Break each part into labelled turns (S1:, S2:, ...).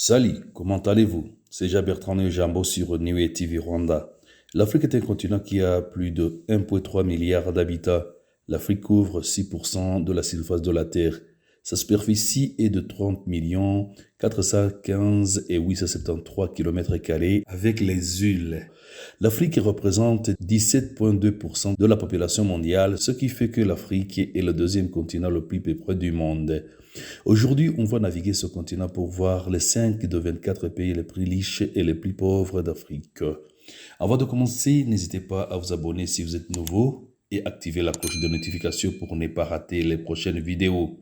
S1: Salut, comment allez-vous? C'est Jean-Bertrand Jambo sur Niue TV Rwanda. L'Afrique est un continent qui a plus de 1,3 milliard d'habitants. L'Afrique couvre 6% de la surface de la Terre. Sa superficie est de 30 415 873 km² avec les îles. L'Afrique représente 17,2% de la population mondiale, ce qui fait que l'Afrique est le deuxième continent le plus peuplé du monde. Aujourd'hui, on va naviguer ce continent pour voir les 5 de 24 pays les plus riches et les plus pauvres d'Afrique. Avant de commencer, n'hésitez pas à vous abonner si vous êtes nouveau et activer la cloche de notification pour ne pas rater les prochaines vidéos.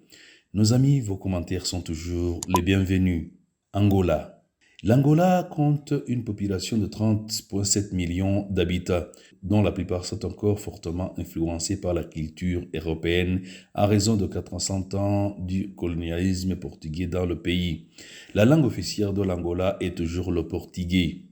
S1: Nos amis, vos commentaires sont toujours les bienvenus. Angola. L'Angola compte une population de 30,7 millions d'habitants, dont la plupart sont encore fortement influencés par la culture européenne à raison de 400 ans du colonialisme portugais dans le pays. La langue officielle de l'Angola est toujours le portugais.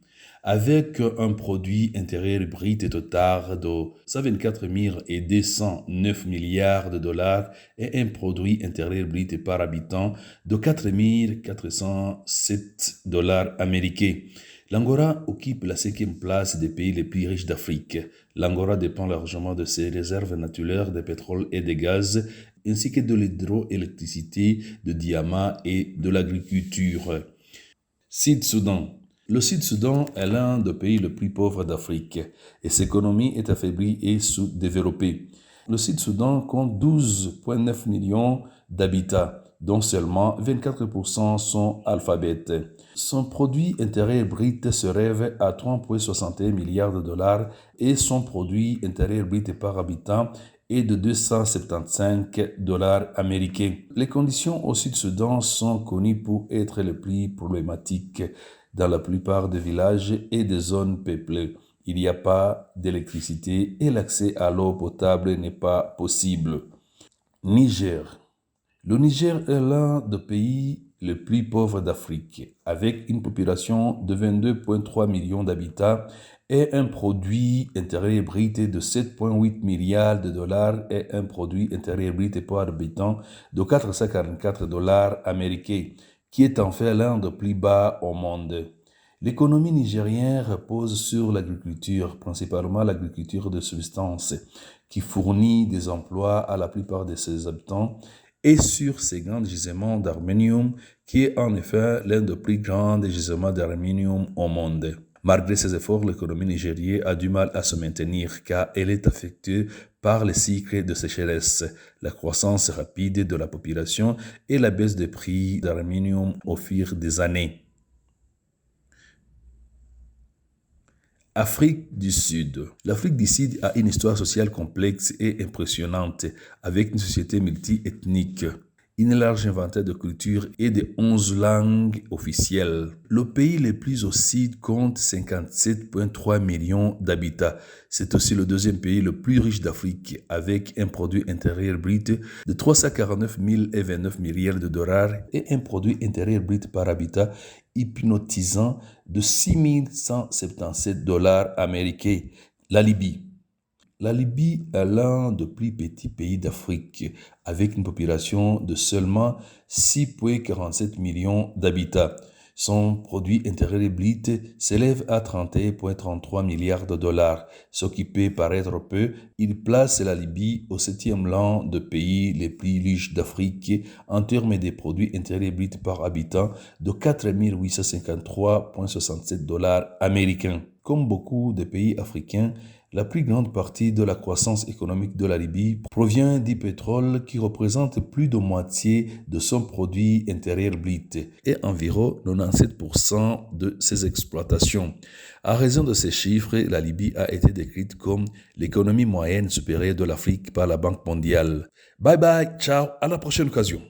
S1: Avec un produit intérieur brut total de 124 209 milliards de dollars et un produit intérieur brut par habitant de 4 407 dollars américains. L'Angola occupe la 5e place des pays les plus riches d'Afrique. L'Angola dépend largement de ses réserves naturelles de pétrole et de gaz, ainsi que de l'hydroélectricité, de diamants et de l'agriculture. Sud-Soudan. Le Sud-Soudan est l'un des pays les plus pauvres d'Afrique et son économie est affaiblie et sous-développée. Le Sud-Soudan compte 12,9 millions d'habitants, dont seulement 24% sont alphabètes. Son produit intérieur brut se rêve à 3,61 milliards de dollars et son produit intérieur brut par habitant est de 275 dollars américains. Les conditions au Sud-Soudan sont connues pour être les plus problématiques. Dans la plupart des villages et des zones peuplées, il n'y a pas d'électricité et l'accès à l'eau potable n'est pas possible. Niger. Le Niger est l'un des pays les plus pauvres d'Afrique, avec une population de 22,3 millions d'habitants et un produit intérieur brut de 7,8 milliards de dollars et un produit intérieur brut par habitant de 444 dollars américains, qui est en fait l'un des plus bas au monde. L'économie nigérienne repose sur l'agriculture, principalement l'agriculture de subsistance, qui fournit des emplois à la plupart de ses habitants, et sur ses grands gisements d'aluminium, qui est en effet l'un des plus grands gisements d'aluminium au monde. Malgré ses efforts, l'économie nigérienne a du mal à se maintenir car elle est affectée par les cycles de sécheresse, la croissance rapide de la population et la baisse des prix d'aluminium au fil des années. Afrique du Sud. L'Afrique du Sud a une histoire sociale complexe et impressionnante, avec une société multi-ethnique, une large inventaire de cultures et de 11 langues officielles. Le pays le plus au sud compte 57,3 millions d'habitants. C'est aussi le deuxième pays le plus riche d'Afrique, avec un produit intérieur brut de 349 029 milliards de dollars et un produit intérieur brut par habitant hypnotisant de 6 177 dollars américains. La Libye. La Libye est l'un des plus petits pays d'Afrique, avec une population de seulement 6,47 millions d'habitants. Son produit intérieur brut s'élève à 31,33 milliards de dollars. Ce qui peut paraître peu, il place la Libye au 7e rang des pays les plus riches d'Afrique en termes de produits intérieurs bruts par habitant de 4 853,67 dollars américains. Comme beaucoup de pays africains, la plus grande partie de la croissance économique de la Libye provient du pétrole qui représente plus de moitié de son produit intérieur brut et environ 97% de ses exploitations. À raison de ces chiffres, la Libye a été décrite comme l'économie moyenne supérieure de l'Afrique par la Banque mondiale. Bye bye, ciao, à la prochaine occasion.